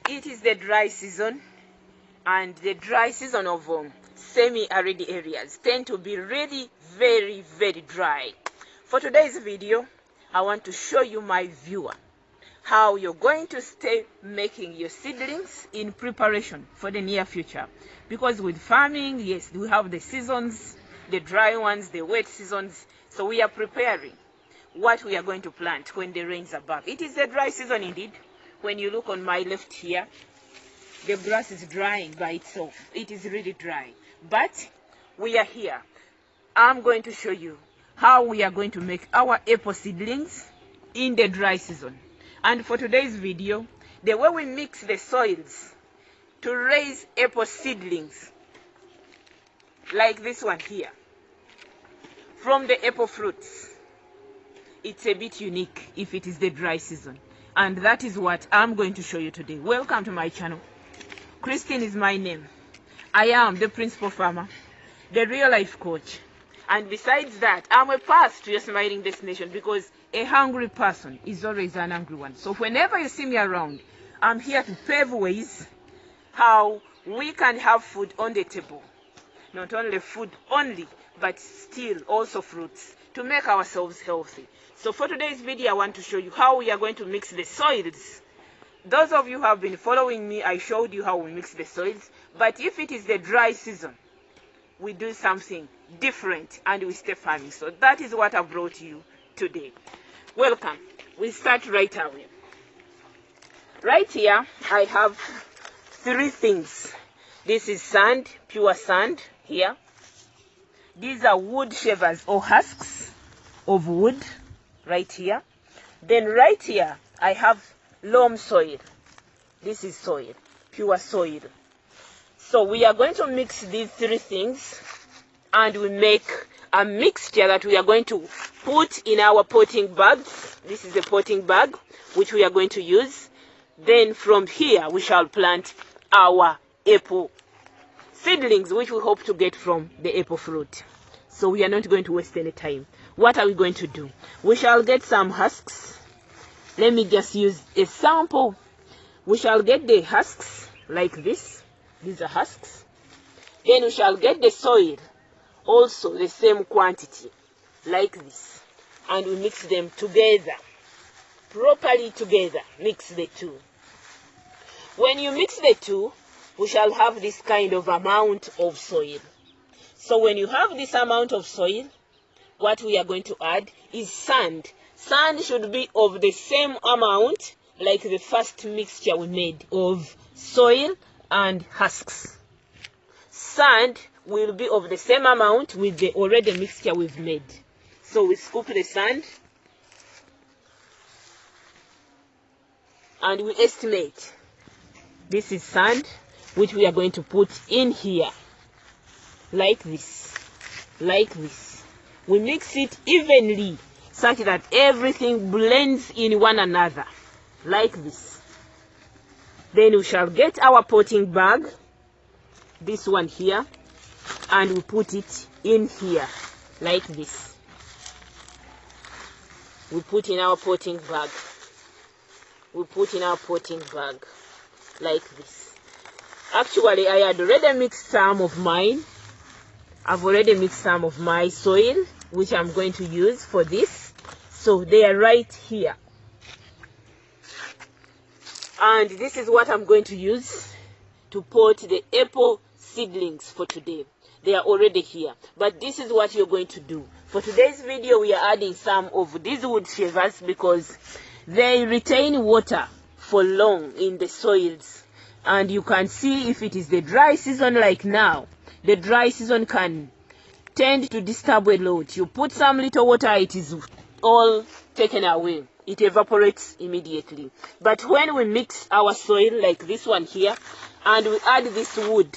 It is the dry season, and the dry season of semi-arid areas tend to be really very dry. For today's video, I want to show you, my viewer, how you're going to stay making your seedlings in preparation for the near future. Because with farming, yes, we have the seasons, the dry ones, the wet seasons, so we are preparing what we are going to plant when the rains are back. It is a dry season indeed. When you look on my left here, the grass is drying by itself. It is really dry. But we are here. I'm going to show you how we are going to make our apple seedlings in the dry season. And for today's video, the way we mix the soils to raise apple seedlings, like this one here, from the apple fruits, it's a bit unique if it is the dry season. And that is what I'm going to show you today. Welcome to my channel. Christine is my name. I am the principal farmer, the real life coach. And besides that, I'm a path to your smiling destination, because a hungry person is always an angry one. So whenever you see me around, I'm here to pave ways how we can have food on the table. Not only food only, but still also fruits, to make ourselves healthy. So for today's video, I want to show you how we are going to mix the soils. Those of you who have been following me, I showed you how we mix the soils. But if it is the dry season, we do something different and we stay farming. So that is what I brought you today. Welcome. We start right away. Right here, I have three things. This is sand, pure sand here. These are wood shavers or husks of wood right here. Then right here, I have loam soil. This is soil, pure soil. So we are going to mix these three things, and we make a mixture that we are going to put in our potting bags. This is a potting bag which we are going to use. Then from here we shall plant our apple seedlings, which we hope to get from the apple fruit. So we are not going to waste any time. What are we going to do? We shall get some husks. Let me just use a sample. We shall get the husks like this. These are husks. Then we shall get the soil, also the same quantity, like this. And we mix them together, properly together. Mix the two. When you mix the two, we shall have this kind of amount of soil. So when you have this amount of soil, what we are going to add is sand. Sand should be of the same amount like the first mixture we made of soil and husks. Sand will be of the same amount with the already mixture we've made. So we scoop the sand and we estimate. This is sand which we are going to put in here, like this, like this. We mix it evenly such that everything blends in one another, like this. Then we shall get our potting bag, this one here, and we put it in here, like this. We put in our potting bag. We put in our potting bag, like this. Actually, I had already mixed some of mine. I've already mixed some of my soil, which I'm going to use for this. So they are right here. And this is what I'm going to use to pot the apple seedlings for today. They are already here. But this is what you're going to do. For today's video, we are adding some of these wood shavers because they retain water for long in the soils. And you can see if it is the dry season like now, the dry season can tend to disturb a lot. You put some little water, it is all taken away. It evaporates immediately. But when we mix our soil like this one here, and we add this wood,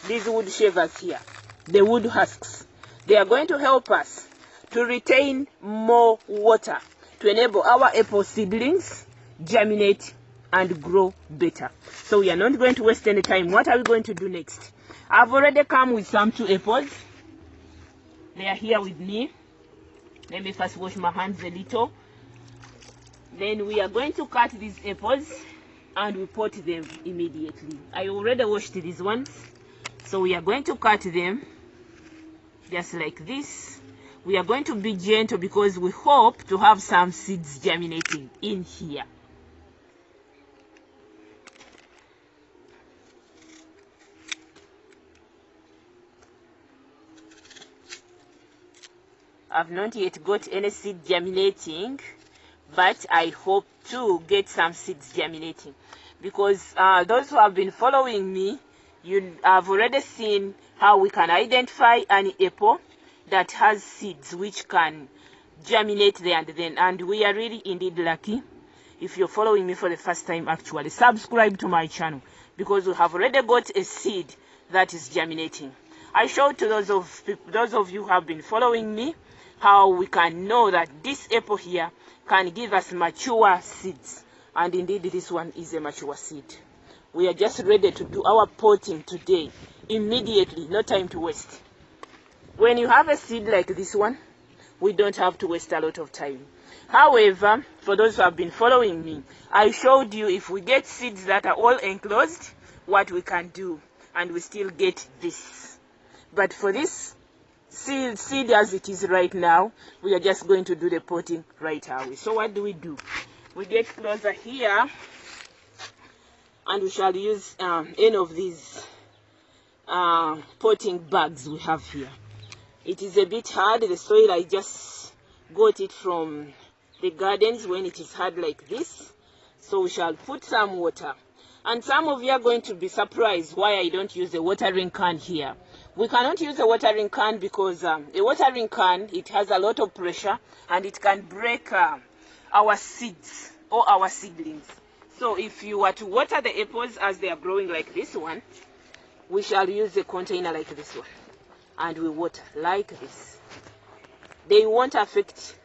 these wood shavers here, the wood husks, they are going to help us to retain more water to enable our apple seedlings germinate and grow better. So we are not going to waste any time. What are we going to do next? I've already come with some 2 apples. They are here with me. Let me first wash my hands a little. Then we are going to cut these apples and we pot them immediately. I already washed these ones, so we are going to cut them just like this. We are going to be gentle because we hope to have some seeds germinating in here. I've not yet got any seed germinating, but I hope to get some seeds germinating, because those who have been following me, you have already seen how we can identify an apple that has seeds which can germinate there and then, and we are really indeed lucky. If you're following me for the first time, actually subscribe to my channel, because we have already got a seed that is germinating. I showed to those of you who have been following me how we can know that this apple here can give us mature seeds, and indeed this one is a mature seed. We are just ready to do our potting today, immediately, no time to waste. When you have a seed like this one, we don't have to waste a lot of time. However, for those who have been following me, I showed you if we get seeds that are all enclosed, what we can do, and we still get this. But for this seed as it is right now, we are just going to do the potting right away. So what do? We get closer here, and we shall use any of these potting bags we have here. It is a bit hard, the soil. I just got it from the gardens when it is hard like this. So we shall put some water. And some of you are going to be surprised why I don't use a watering can here. We cannot use a watering can because a watering can, it has a lot of pressure and it can break our seeds or our seedlings. So if you were to water the apples as they are growing like this one, we shall use a container like this one, and we water like this. They won't affect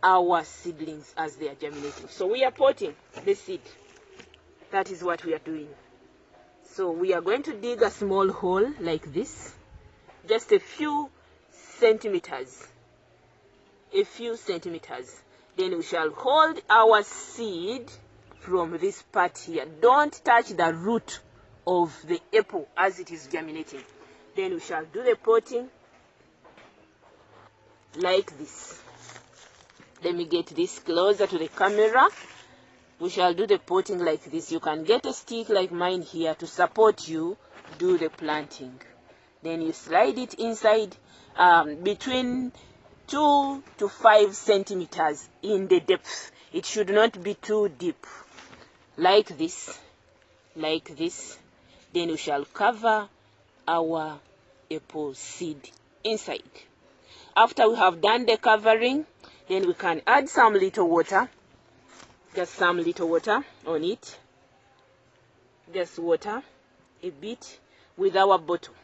our seedlings as they are germinating. So we are potting the seed. That is what we are doing. So we are going to dig a small hole like this, just a few centimeters. Then we shall hold our seed from this part here. Don't touch the root of the apple as it is germinating. Then we shall do the potting like this. Let me get this closer to the camera. We shall do the potting like this. You can get a stick like mine here to support you do the planting. Then you slide it inside between 2 to 5 centimeters in the depth. It should not be too deep. Like this. Then we shall cover our apple seed inside. After we have done the covering, then we can add some little water. Just some little water on it. Just water a bit with our bottle.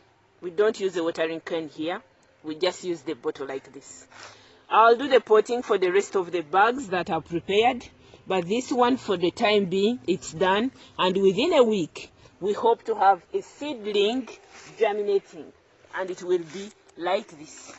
We don't use a watering can here. We just use the bottle like this. I'll do the potting for the rest of the bags that are prepared. But this one, for the time being, it's done. And within a week, we hope to have a seedling germinating. And it will be like this.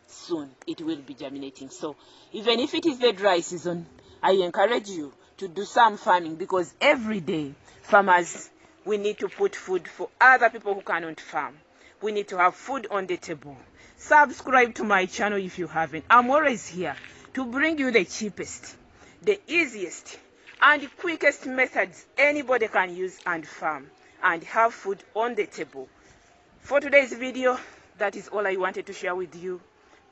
Soon it will be germinating. So even if it is the dry season, I encourage you to do some farming, because every day farmers, we need to put food for other people who cannot farm. We need to have food on the table. Subscribe to my channel if you haven't. I'm always here to bring you the cheapest, the easiest and quickest methods anybody can use and farm and have food on the table. For today's video, that is all I wanted to share with you.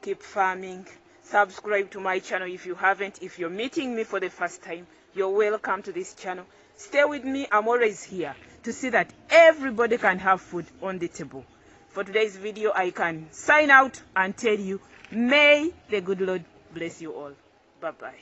Keep farming. Subscribe to my channel if you haven't. If you're meeting me for the first time, you're welcome to this channel. Stay with me. I'm always here to see that everybody can have food on the table. For today's video, I can sign out and tell you, may the good Lord bless you all. Bye-bye.